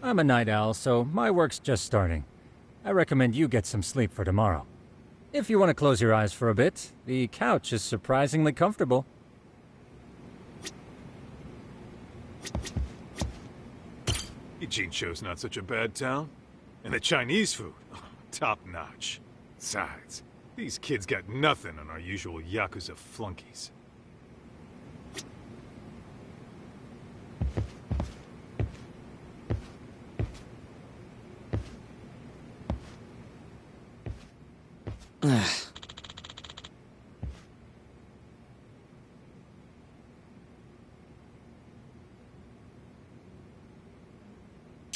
I'm a night owl, so my work's just starting. I recommend you get some sleep for tomorrow. If you want to close your eyes for a bit, the couch is surprisingly comfortable. Jinchou's not such a bad town. And the Chinese food, top notch. Besides, these kids got nothing on our usual Yakuza flunkies.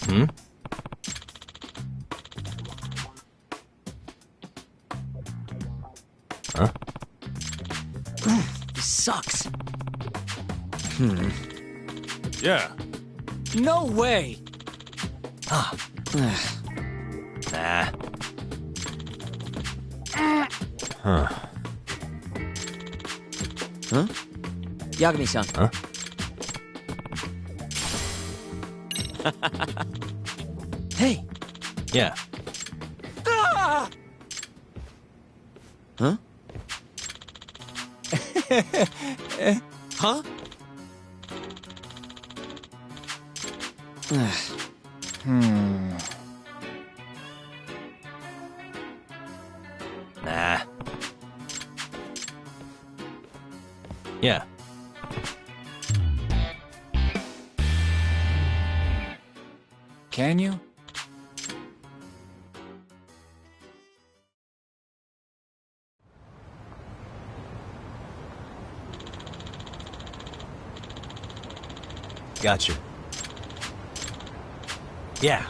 Hmm? Huh? This sucks. Yeah. No way! Nah. Huh. Huh? Yagami-san. Huh? Hey! Yeah. Ah! Huh? Huh? Nah. Yeah. Can you? Gotcha. Yeah.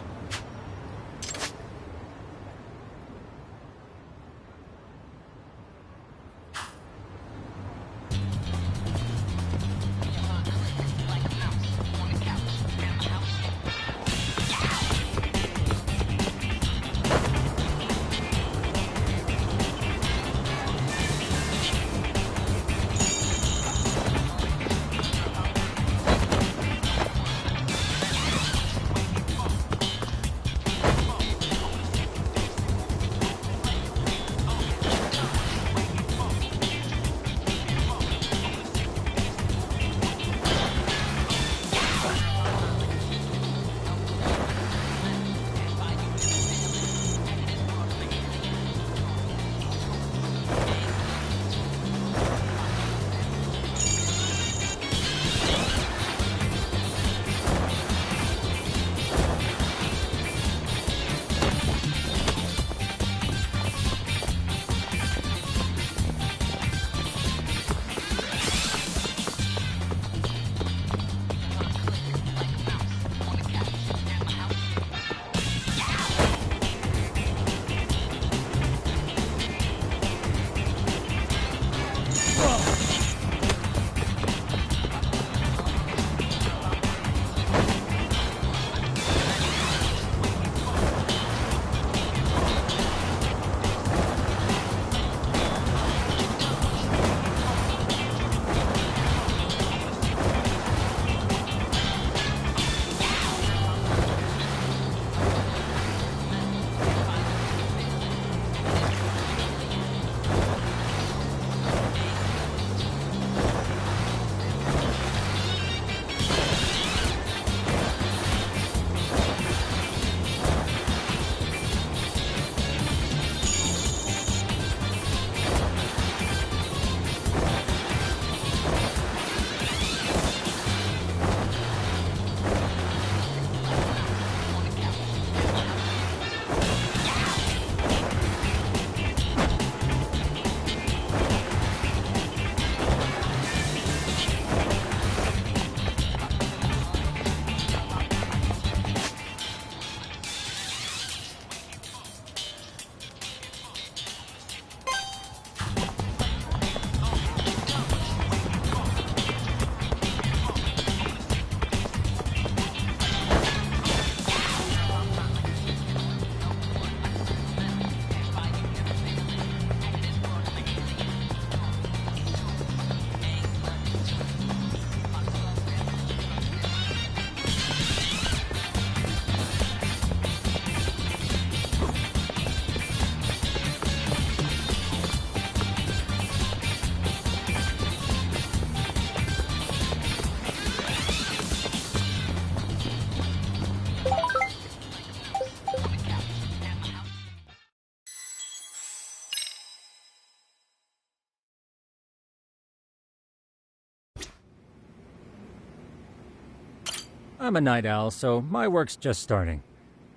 I'm a night owl, so my work's just starting.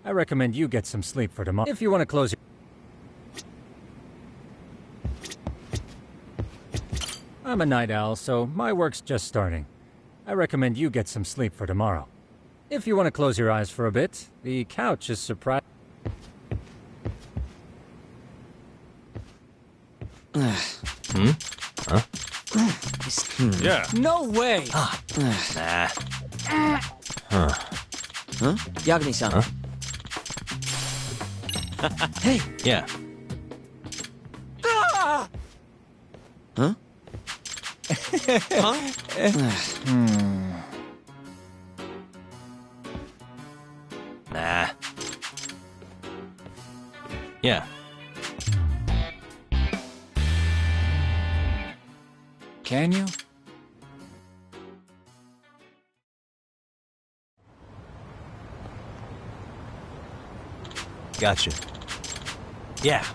I recommend you get some sleep for tomorrow. If you want to close your... I'm a night owl, so my work's just starting. I recommend you get some sleep for tomorrow. If you want to close your eyes for a bit, the couch is surprising. Yeah. No way! Nah. Huh? Yagami-san. Huh? Hey! Yeah. Huh? Nah. Yeah. Can you? Gotcha. Yeah.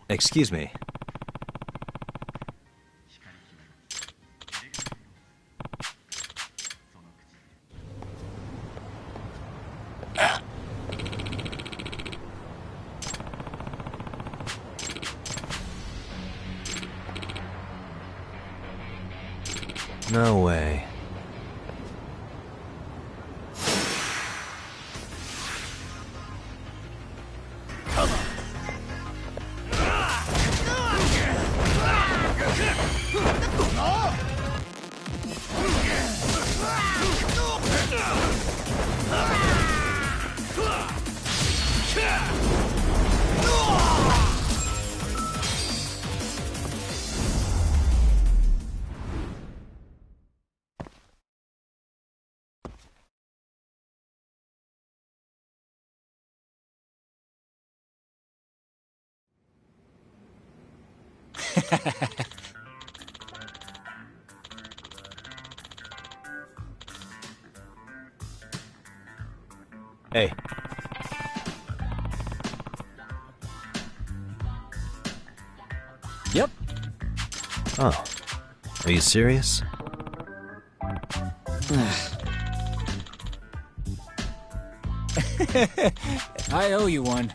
Excuse me. No way. Hey. Yep. Oh. Are you serious? I owe you one.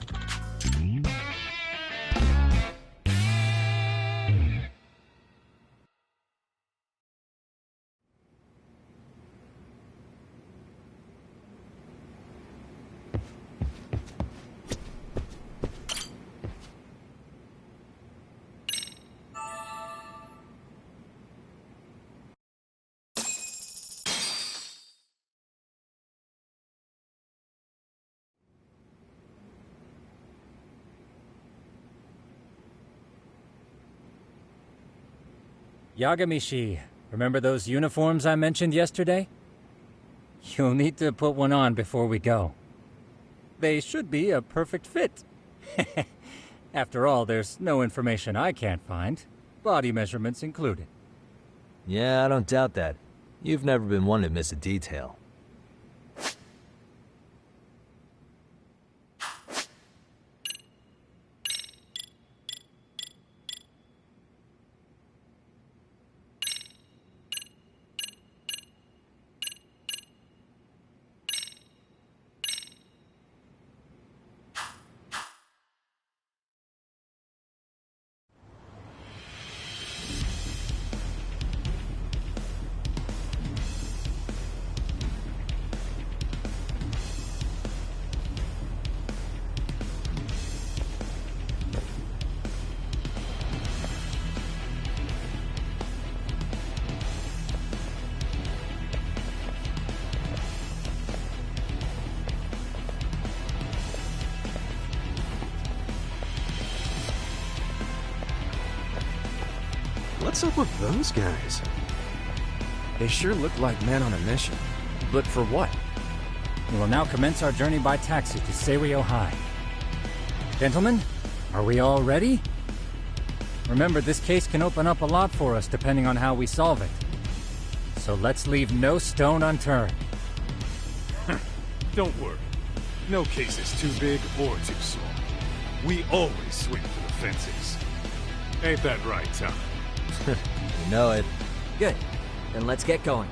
Yagami-shi, remember those uniforms I mentioned yesterday? You'll need to put one on before we go. They should be a perfect fit. After all, there's no information I can't find, body measurements included. Yeah, I don't doubt that. You've never been one to miss a detail. What's up with those guys? They sure look like men on a mission. But for what? We will now commence our journey by taxi to Seiryo High. Gentlemen, are we all ready? Remember, this case can open up a lot for us depending on how we solve it. So let's leave no stone unturned. Don't worry. No case is too big or too small. We always swing for the fences. Ain't that right, Tom? You know it. Good. Then let's get going.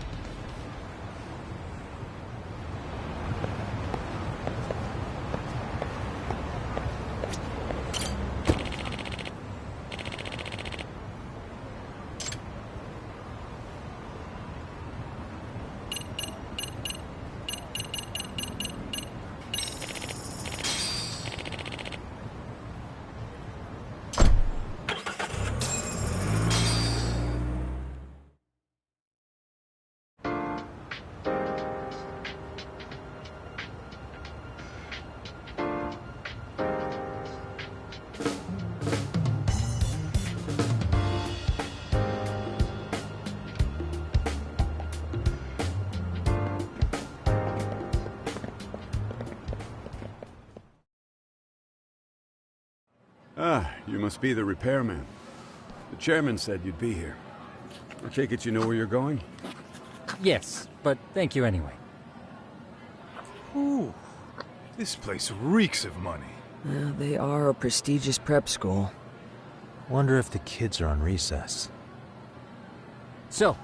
Ah, you must be the repairman. The chairman said you'd be here. I take it you know where you're going? Yes, but thank you anyway. Ooh, this place reeks of money. They are a prestigious prep school. Wonder if the kids are on recess. So,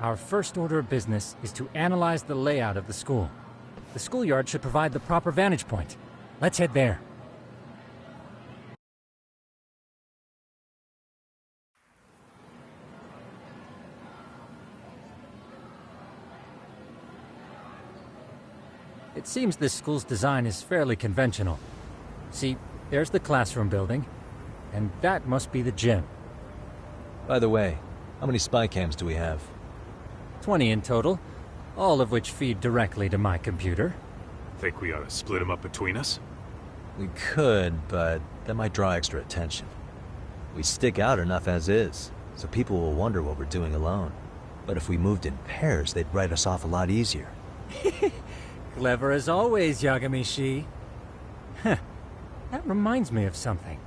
our first order of business is to analyze the layout of the school. The schoolyard should provide the proper vantage point. Let's head there. It seems this school's design is fairly conventional. See, there's the classroom building, and that must be the gym. By the way, how many spy cams do we have? 20 in total, all of which feed directly to my computer. Think we ought to split them up between us? We could, but that might draw extra attention. We stick out enough as is, so people will wonder what we're doing alone. But if we moved in pairs, they'd write us off a lot easier. Clever as always, Yagami-shi. Huh. That reminds me of something.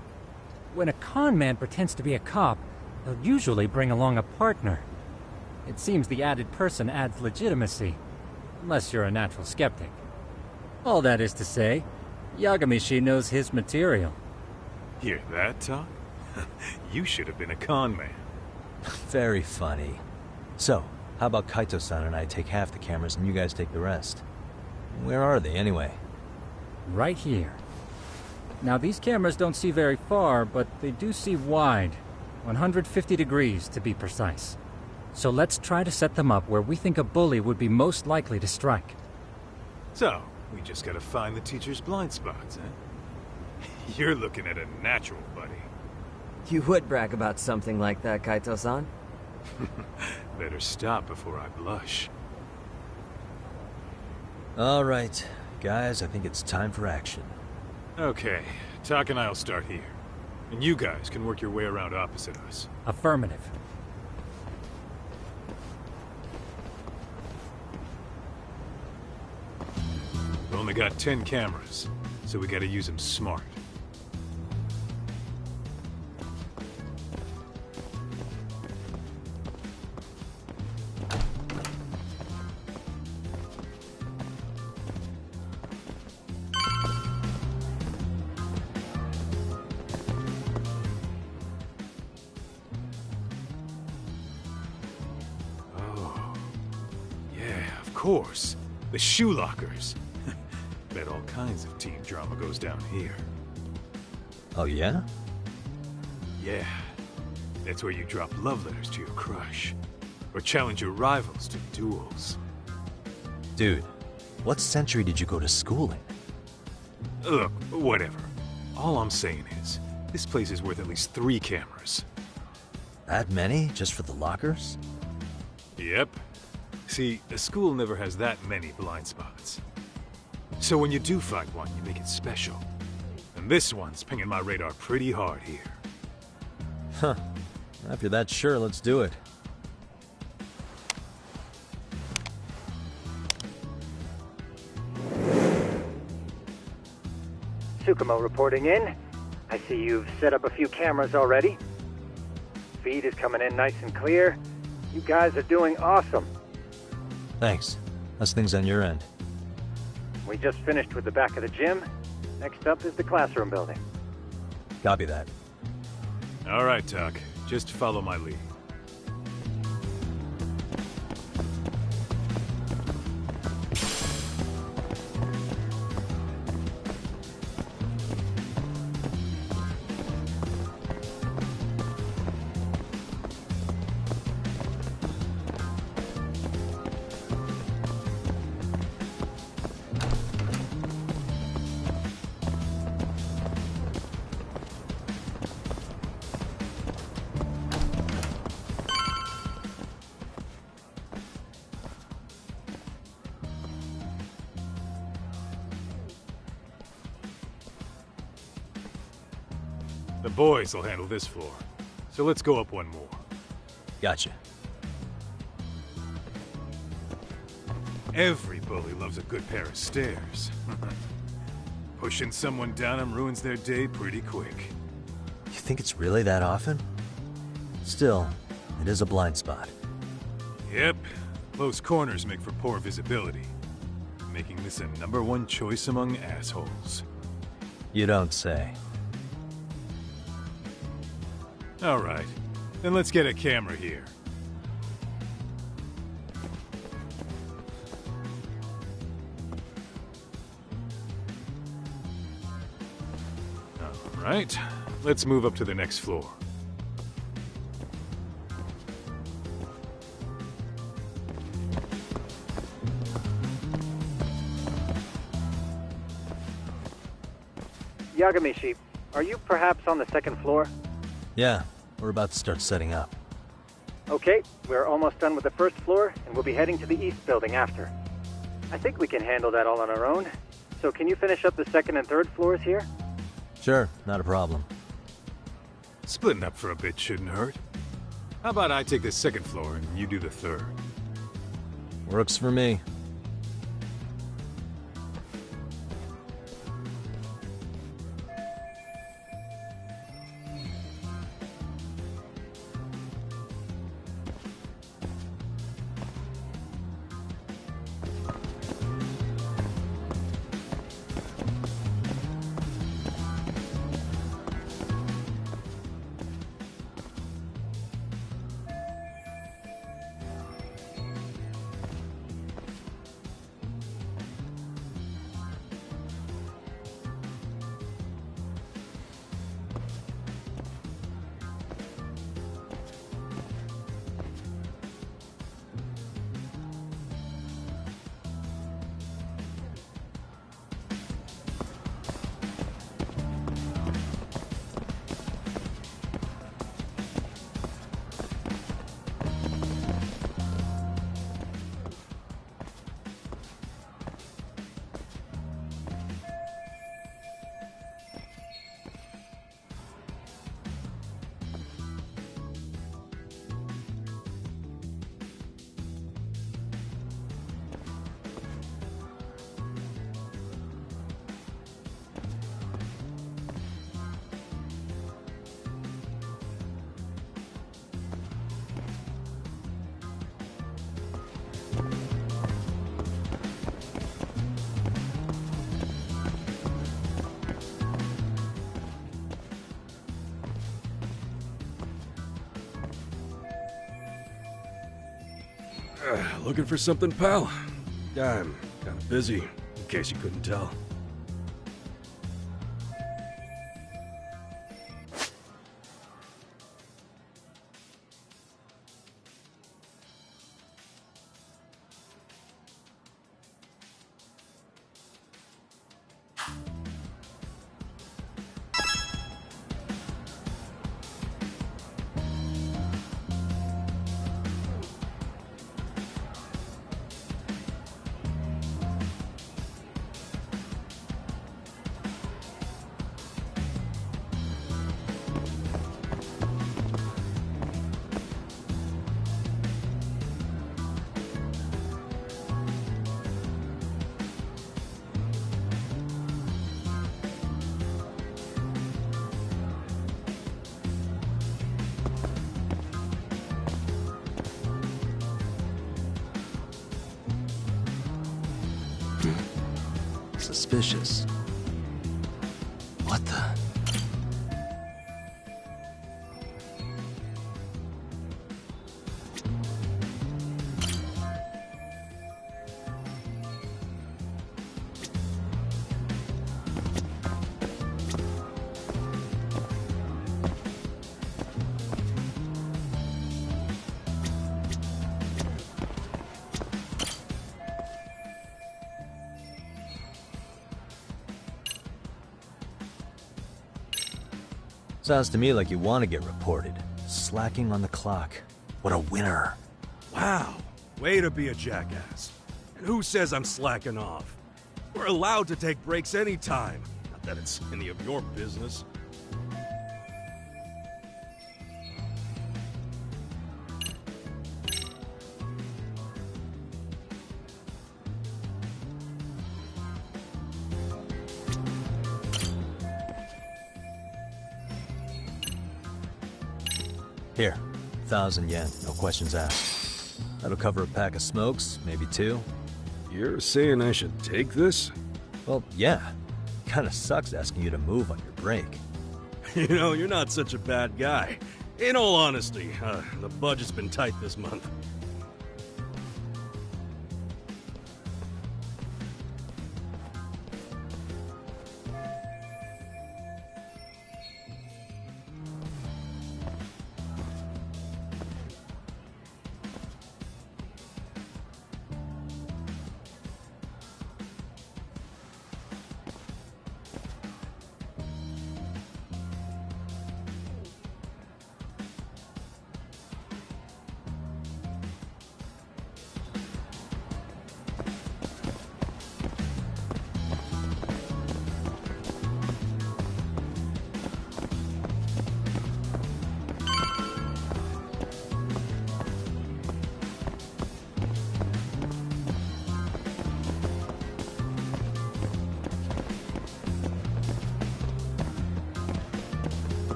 When a con man pretends to be a cop, they'll usually bring along a partner. It seems the added person adds legitimacy, unless you're a natural skeptic. All that is to say, Yagami-shi knows his material. Hear that, Tom? You should have been a con man. Very funny. So, how about Kaito-san and I take half the cameras and you guys take the rest? Where are they, anyway? Right here. Now, these cameras don't see very far, but they do see wide. 150 degrees, to be precise. So let's try to set them up where we think a bully would be most likely to strike. So, we just gotta find the teacher's blind spots, eh? You're looking at a natural, buddy. You would brag about something like that, Kaito-san. Better stop before I blush. All right, guys, I think it's time for action. Okay, Tak and I'll start here. And you guys can work your way around opposite us. Affirmative. We only got 10 cameras, so we gotta use them smart. Of course, the shoe lockers. Bet all kinds of teen drama goes down here. Oh, yeah? Yeah, that's where you drop love letters to your crush, or challenge your rivals to duels. Dude, what century did you go to school in? Look, whatever. All I'm saying is, this place is worth at least 3 cameras. That many, just for the lockers? Yep. See, a school never has that many blind spots. So when you do find one, you make it special. And this one's pinging my radar pretty hard here. Huh. If you're that sure, let's do it. Tsukumo reporting in. I see you've set up a few cameras already. Feed is coming in nice and clear. You guys are doing awesome. Thanks. How's things on your end? We just finished with the back of the gym. Next up is the classroom building. Copy that. All right, Tuck. Just follow my lead. The boys will handle this floor. So let's go up one more. Gotcha. Every bully loves a good pair of stairs. Pushing someone down them ruins their day pretty quick. You think it's really that often? Still, it is a blind spot. Yep. Close corners make for poor visibility. Making this a #1 choice among assholes. You don't say. All right. Then let's get a camera here. All right. Let's move up to the next floor. Yagamishi, are you perhaps on the second floor? Yeah, we're about to start setting up. Okay, we're almost done with the first floor, and we'll be heading to the east building after. I think we can handle that all on our own. So can you finish up the second and third floors here? Sure, not a problem. Splitting up for a bit shouldn't hurt. How about I take the second floor and you do the third? Works for me. Looking for something, pal? I'm kind of busy, in case you couldn't tell. Suspicious. What the? Sounds to me like you want to get reported. Slacking on the clock. What a winner. Wow, way to be a jackass. And who says I'm slacking off? We're allowed to take breaks anytime. Not that it's any of your business. Here, 1,000 yen, no questions asked. That'll cover a pack of smokes, maybe 2. You're saying I should take this? Well, yeah. Kinda sucks asking you to move on your break. You know, you're not such a bad guy. In all honesty, the budget's been tight this month.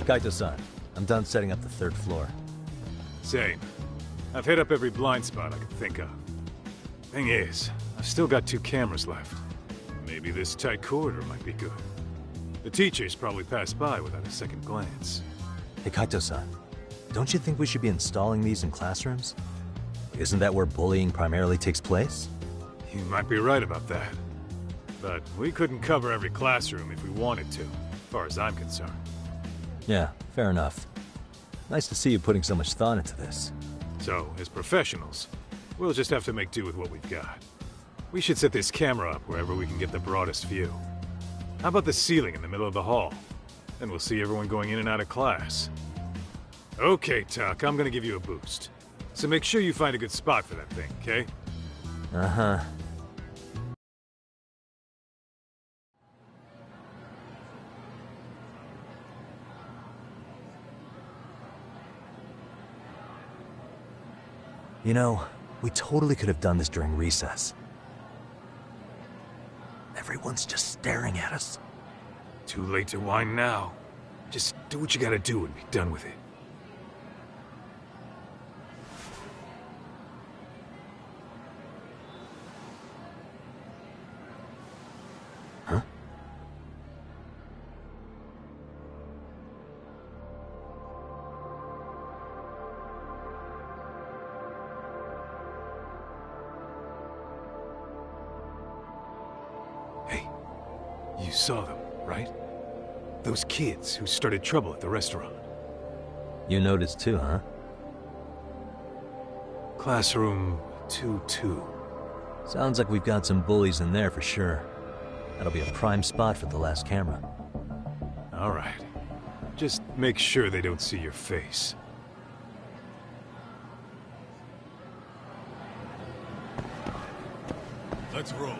Kaito-san, I'm done setting up the 3rd floor. Same. I've hit up every blind spot I could think of. Thing is, I've still got 2 cameras left. Maybe this tight corridor might be good. The teachers probably passed by without a second glance. Hey Kaito-san, don't you think we should be installing these in classrooms? Isn't that where bullying primarily takes place? You might be right about that. But we couldn't cover every classroom if we wanted to, as far as I'm concerned. Yeah, fair enough. Nice to see you putting so much thought into this. So, as professionals, we'll just have to make do with what we've got. We should set this camera up wherever we can get the broadest view. How about the ceiling in the middle of the hall? Then we'll see everyone going in and out of class. Okay, Tuck, I'm gonna give you a boost. So make sure you find a good spot for that thing, okay? Uh-huh. You know, we totally could have done this during recess. Everyone's just staring at us. Too late to whine now. Just do what you gotta do and be done with it. Huh? You saw them, right? Those kids who started trouble at the restaurant. You noticed too, huh? Classroom 2-2. Sounds like we've got some bullies in there for sure. That'll be a prime spot for the last camera. All right. Just make sure they don't see your face. Let's roll.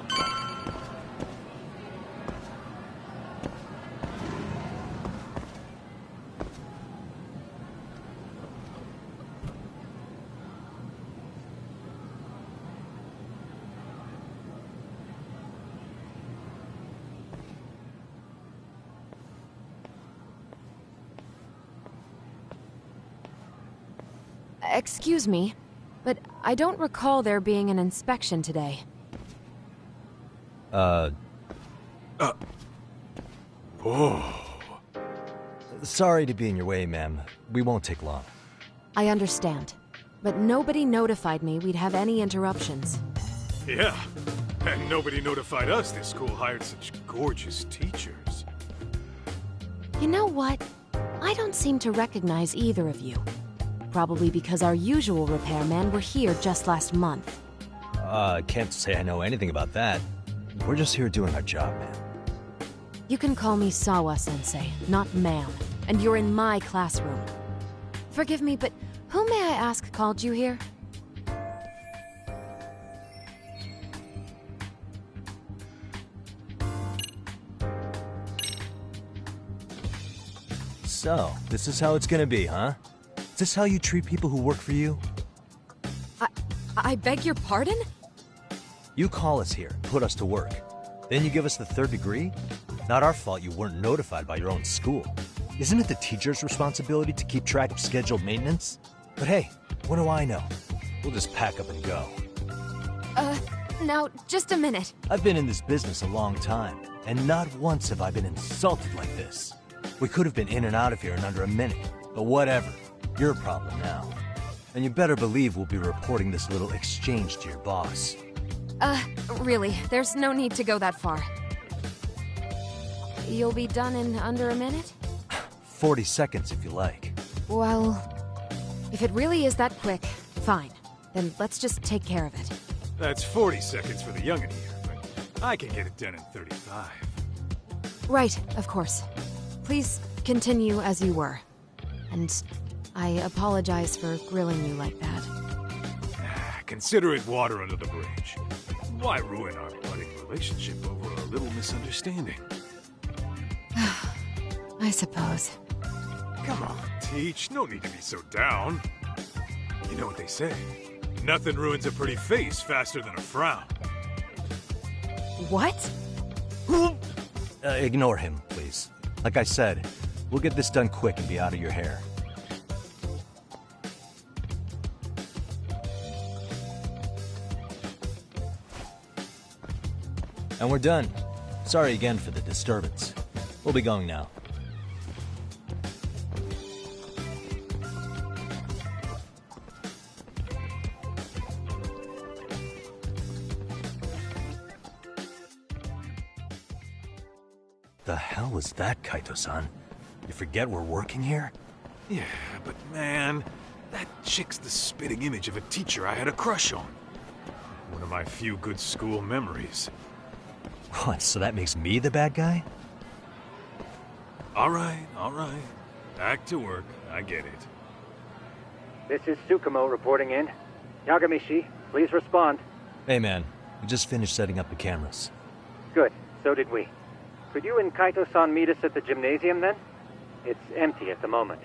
Excuse me, but I don't recall there being an inspection today. Oh. Sorry to be in your way, ma'am. We won't take long. I understand, but nobody notified me we'd have any interruptions. Yeah. And nobody notified us this school hired such gorgeous teachers. You know what? I don't seem to recognize either of you. Probably because our usual repairmen were here just last month. Can't say I know anything about that. We're just here doing our job, man. You can call me Sawa-sensei, not ma'am, and you're in my classroom. Forgive me, but who may I ask called you here? So, this is how it's gonna be, huh? Is this how you treat people who work for you? I beg your pardon? You call us here, put us to work. Then you give us the third degree? Not our fault you weren't notified by your own school. Isn't it the teacher's responsibility to keep track of scheduled maintenance? But hey, what do I know? We'll just pack up and go. Now, just a minute. I've been in this business a long time, and not once have I been insulted like this. We could have been in and out of here in under a minute, but whatever. Your problem now. And you better believe we'll be reporting this little exchange to your boss. Really, there's no need to go that far. You'll be done in under a minute? 40 seconds if you like. Well, if it really is that quick, fine. Then let's just take care of it. That's 40 seconds for the youngin' here, but I can get it done in 35. Right, of course. Please continue as you were. And I apologize for grilling you like that. Consider it water under the bridge. Why ruin our budding relationship over a little misunderstanding? I suppose. Come on, Teach. No need to be so down. You know what they say. Nothing ruins a pretty face faster than a frown. What? Ignore him, please. Like I said, we'll get this done quick and be out of your hair. And we're done. Sorry again for the disturbance. We'll be going now. The hell was that, Kaito-san? You forget we're working here? Yeah, but man, that chick's the spitting image of a teacher I had a crush on. One of my few good school memories. What, so that makes me the bad guy? All right, all right. Back to work. I get it. This is Tsukumo reporting in. Yagamishi, please respond. Hey man, we just finished setting up the cameras. Good, so did we. Could you and Kaito-san meet us at the gymnasium then? It's empty at the moment.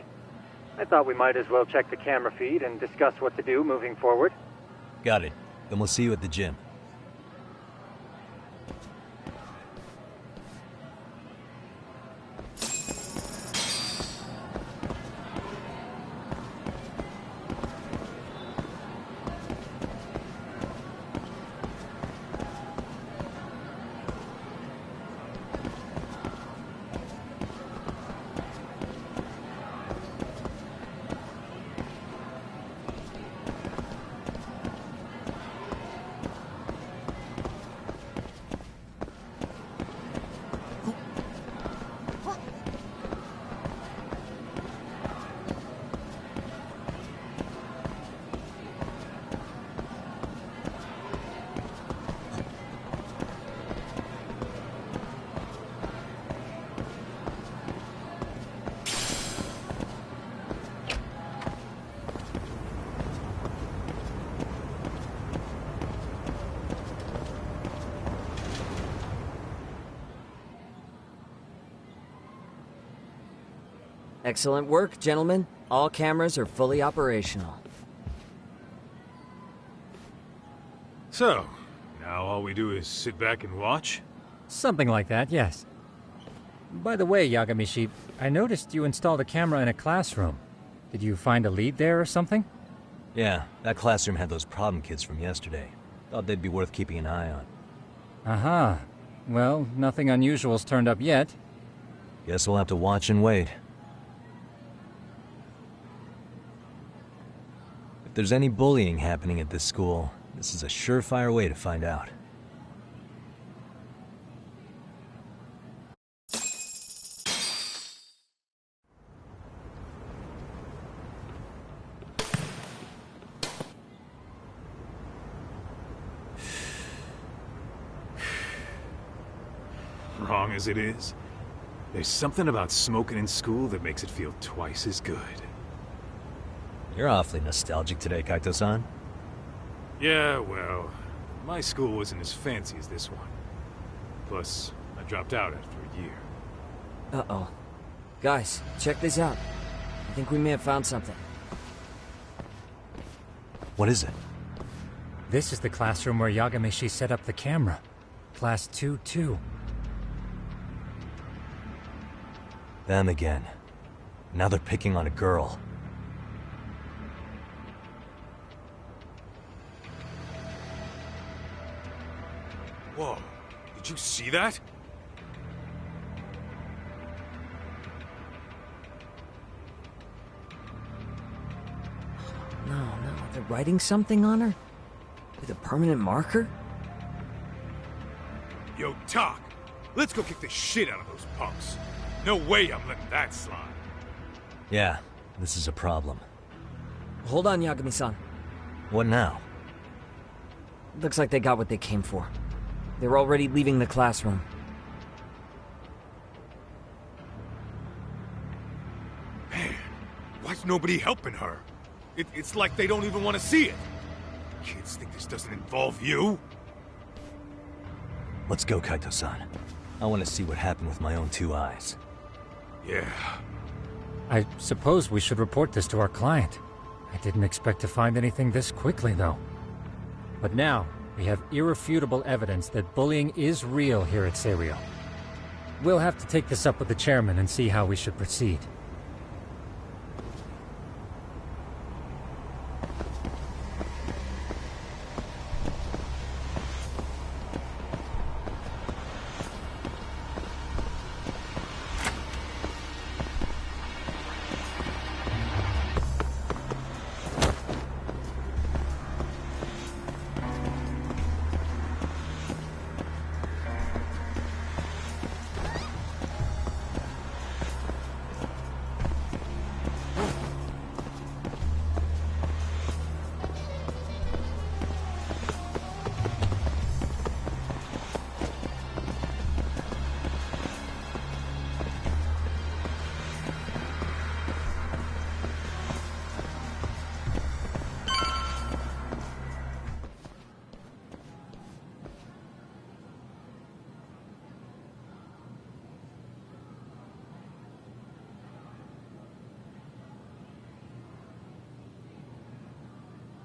I thought we might as well check the camera feed and discuss what to do moving forward. Got it. Then we'll see you at the gym. Excellent work, gentlemen. All cameras are fully operational. So, now all we do is sit back and watch? Something like that, yes. By the way, Yagamishi, I noticed you installed a camera in a classroom. Did you find a lead there or something? Yeah, that classroom had those problem kids from yesterday. Thought they'd be worth keeping an eye on. Aha. Well, nothing unusual's turned up yet. Guess we'll have to watch and wait. If there's any bullying happening at this school, this is a surefire way to find out. Wrong as it is, there's something about smoking in school that makes it feel twice as good. You're awfully nostalgic today, Kaito-san. Yeah, well, my school wasn't as fancy as this one. Plus, I dropped out after a year. Uh-oh. Guys, check this out. I think we may have found something. What is it? This is the classroom where Yagamishi set up the camera. Class 2-2. Them again. Now they're picking on a girl. Whoa, did you see that? No, they're writing something on her? With a permanent marker? Yo, Talk, let's go kick the shit out of those punks. No way I'm letting that slide. Yeah, this is a problem. Hold on, Yagami-san. What now? Looks like they got what they came for. They're already leaving the classroom. Man, why's nobody helping her? It's like they don't even want to see it. Kids think this doesn't involve you? Let's go, Kaito-san. I want to see what happened with my own two eyes. Yeah. I suppose we should report this to our client. I didn't expect to find anything this quickly, though. But now, we have irrefutable evidence that bullying is real here at Serio. We'll have to take this up with the chairman and see how we should proceed.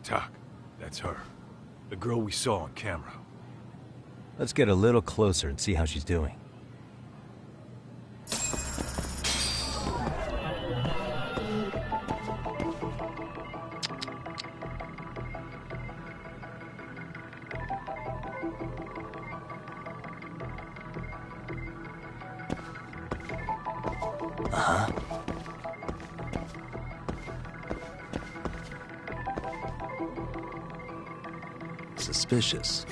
Talk, that's her. The girl we saw on camera. Let's get a little closer and see how she's doing. Suspicious.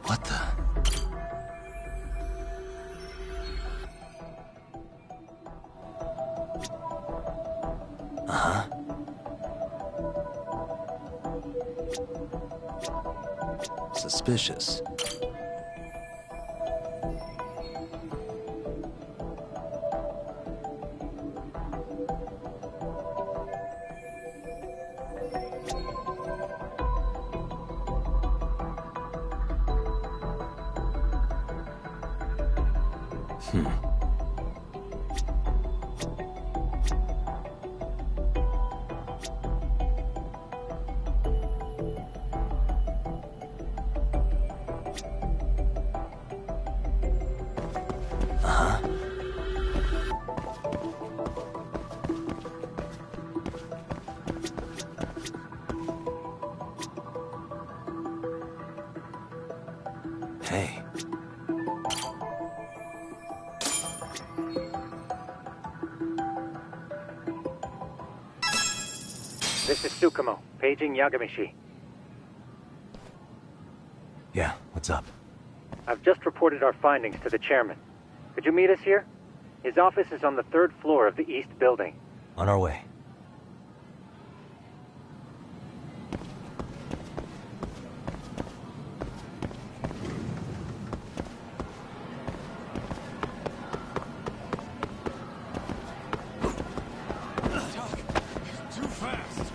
What the? Suspicious. Hey. This is Tsukumo, paging Yagamishi. Yeah, what's up? I've just reported our findings to the chairman. Could you meet us here? His office is on the 3rd floor of the east building. On our way. Too fast!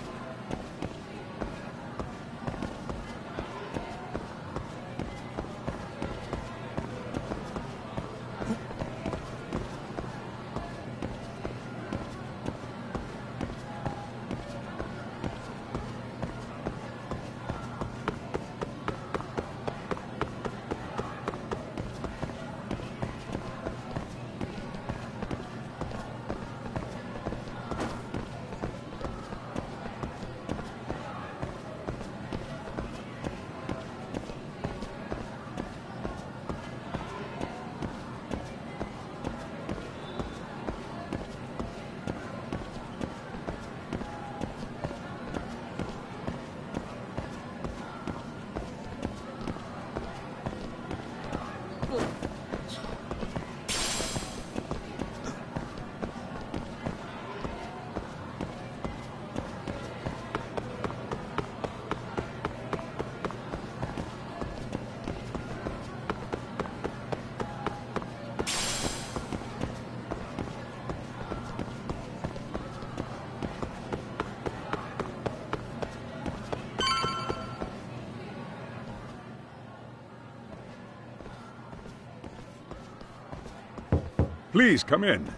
Please, come in.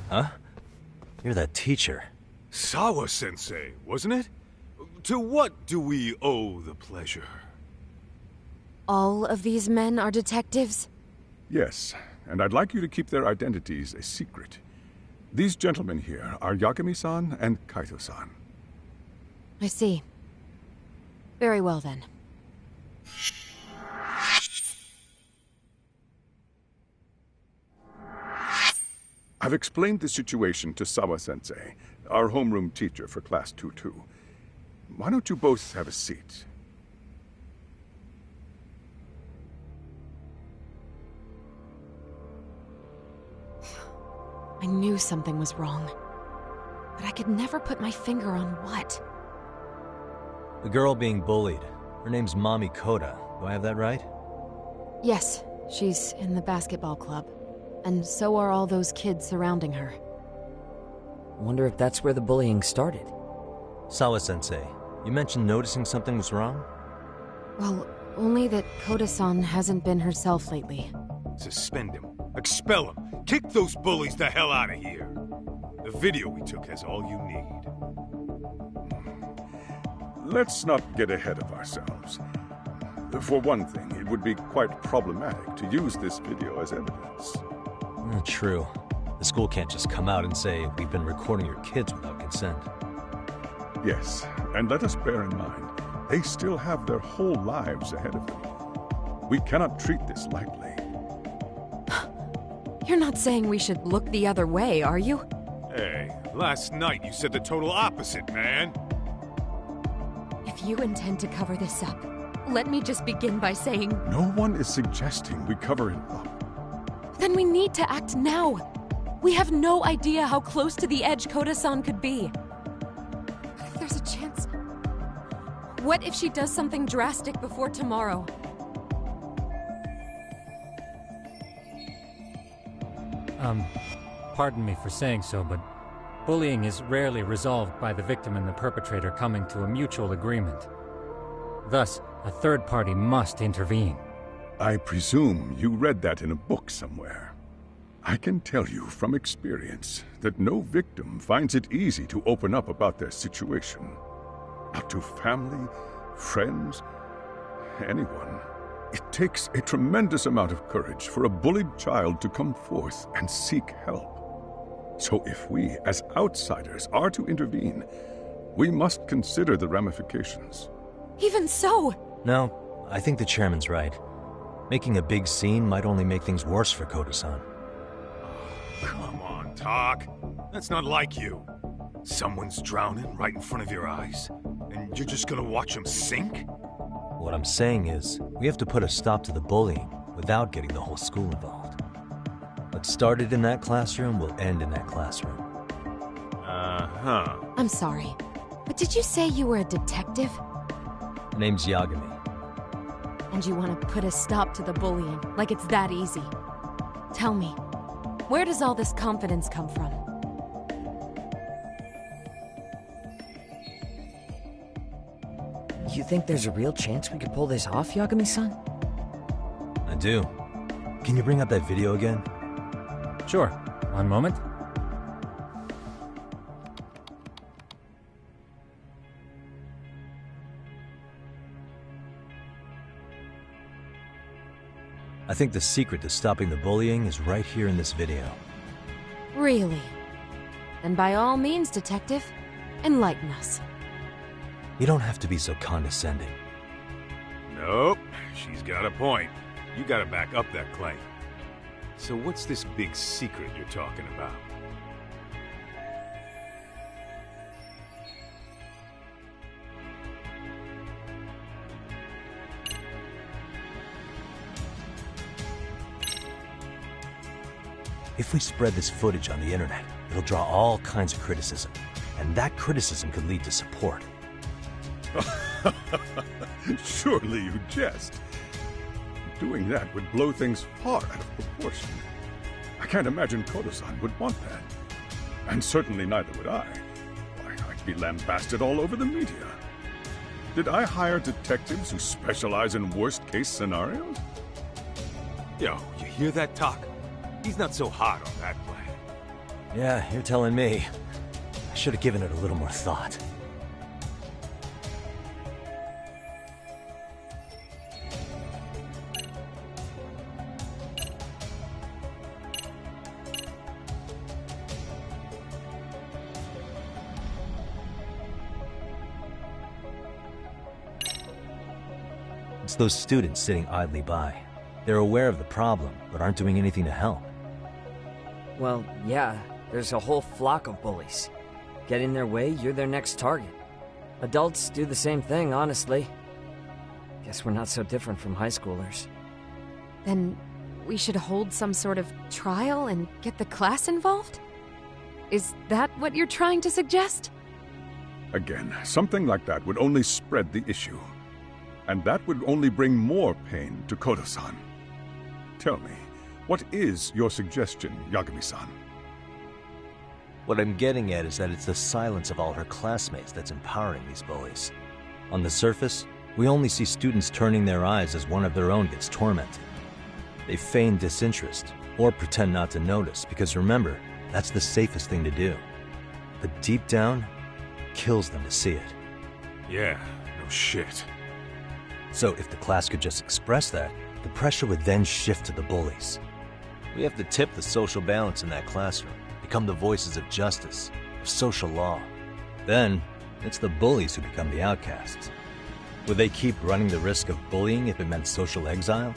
Huh? You're that teacher. Sawa-sensei, wasn't it? To what do we owe the pleasure? All of these men are detectives? Yes, and I'd like you to keep their identities a secret. These gentlemen here are Yagami-san and Kaito-san. I see. Very well then. I've explained the situation to Sawa-sensei, our homeroom teacher for Class 2-2. Why don't you both have a seat? I knew something was wrong. But I could never put my finger on what. The girl being bullied. Her name's Mami Koda. Do I have that right? Yes, she's in the basketball club. And so are all those kids surrounding her. Wonder if that's where the bullying started. Sawa-sensei, you mentioned noticing something was wrong? Well, only that Koda-san hasn't been herself lately. Suspend him. Expel him. Kick those bullies the hell out of here. The video we took has all you need. Let's not get ahead of ourselves. For one thing, it would be quite problematic to use this video as evidence. True. The school can't just come out and say, we've been recording your kids without consent. Yes, and let us bear in mind, they still have their whole lives ahead of them. We cannot treat this lightly. You're not saying we should look the other way, are you? Hey, last night you said the total opposite, man. If you intend to cover this up, let me just begin by saying... No one is suggesting we cover it up. Then we need to act now. We have no idea how close to the edge Koda-san could be. What if there's a chance? What if she does something drastic before tomorrow? Pardon me for saying so, but bullying is rarely resolved by the victim and the perpetrator coming to a mutual agreement. Thus, a third party must intervene. I presume you read that in a book somewhere. I can tell you from experience that no victim finds it easy to open up about their situation. Not to family, friends, anyone. It takes a tremendous amount of courage for a bullied child to come forth and seek help. So if we, as outsiders, are to intervene, we must consider the ramifications. Even so! No, I think the chairman's right. Making a big scene might only make things worse for Koto-san. Come on, Talk. That's not like you. Someone's drowning right in front of your eyes, and you're just gonna watch him sink? What I'm saying is, we have to put a stop to the bullying without getting the whole school involved. What started in that classroom will end in that classroom. Uh-huh. I'm sorry, but did you say you were a detective? My name's Yagami. And you want to put a stop to the bullying, like it's that easy. Tell me, where does all this confidence come from? You think there's a real chance we could pull this off, Yagami-san? I do. Can you bring up that video again? Sure. One moment. I think the secret to stopping the bullying is right here in this video. Really? Then by all means, detective, enlighten us. You don't have to be so condescending. Nope, she's got a point. You gotta back up that claim. So what's this big secret you're talking about? If we spread this footage on the internet, it'll draw all kinds of criticism. And that criticism could lead to support. Surely you jest. Doing that would blow things far out of proportion. I can't imagine Koto-san would want that. And certainly neither would I. Why, I'd be lambasted all over the media. Did I hire detectives who specialize in worst-case scenarios? Yo, you hear that, Talk? He's not so hot on that plan. Yeah, you're telling me. I should have given it a little more thought. It's those students sitting idly by. They're aware of the problem, but aren't doing anything to help. Well, yeah, there's a whole flock of bullies. Get in their way, you're their next target. Adults do the same thing, honestly. Guess we're not so different from high schoolers. Then we should hold some sort of trial and get the class involved? Is that what you're trying to suggest? Again, something like that would only spread the issue. And that would only bring more pain to Koto-san. Tell me, what is your suggestion, Yagami-san? What I'm getting at is that it's the silence of all her classmates that's empowering these bullies. On the surface, we only see students turning their eyes as one of their own gets tormented. They feign disinterest, or pretend not to notice, because remember, that's the safest thing to do. But deep down, it kills them to see it. Yeah, no shit. So if the class could just express that, the pressure would then shift to the bullies. We have to tip the social balance in that classroom, become the voices of justice, of social law. Then, it's the bullies who become the outcasts. Would they keep running the risk of bullying if it meant social exile?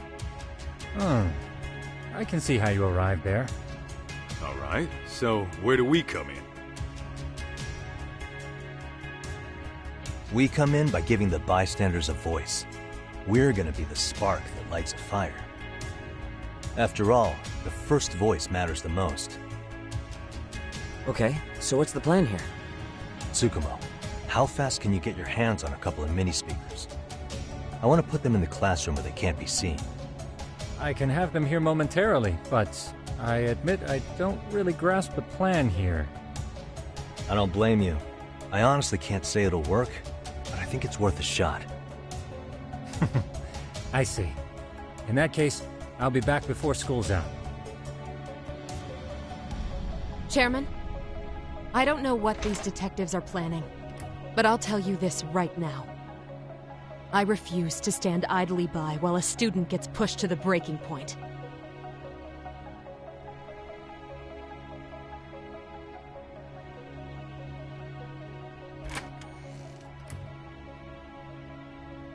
I can see how you arrived there. All right, so where do we come in? We come in by giving the bystanders a voice. We're gonna be the spark that lights a fire. After all, the first voice matters the most. Okay, so what's the plan here? Tsukumo, how fast can you get your hands on a couple of mini-speakers? I want to put them in the classroom where they can't be seen. I can have them here momentarily, but I admit I don't really grasp the plan here. I don't blame you. I honestly can't say it'll work, but I think it's worth a shot. I see. In that case, I'll be back before school's out. Chairman, I don't know what these detectives are planning, but I'll tell you this right now. I refuse to stand idly by while a student gets pushed to the breaking point.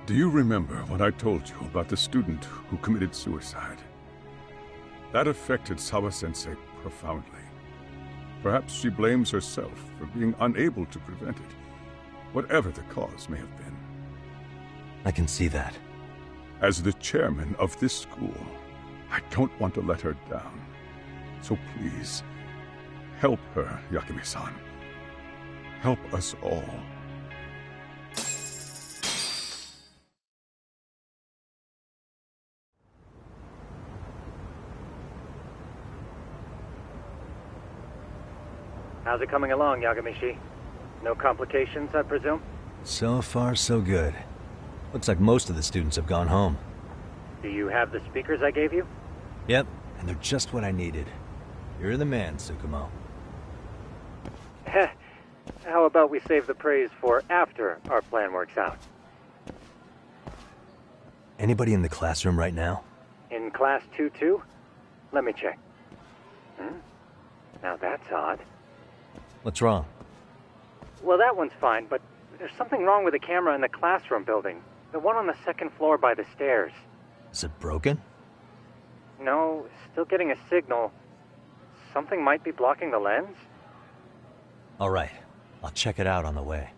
Do you remember when I told you about the student who committed suicide? That affected Sawa-sensei profoundly. Perhaps she blames herself for being unable to prevent it, whatever the cause may have been. I can see that. As the chairman of this school, I don't want to let her down. So please, help her, Yakume-san. Help us all. How's it coming along, Yagamishi? No complications, I presume? So far, so good. Looks like most of the students have gone home. Do you have the speakers I gave you? Yep, and they're just what I needed. You're the man, Tsukumo. How about we save the praise for after our plan works out? Anybody in the classroom right now? In class 2-2? Let me check. Now that's odd. What's wrong? Well, that one's fine, but there's something wrong with the camera in the classroom building. The one on the second floor by the stairs. Is it broken? No, still getting a signal. Something might be blocking the lens? All right, I'll check it out on the way.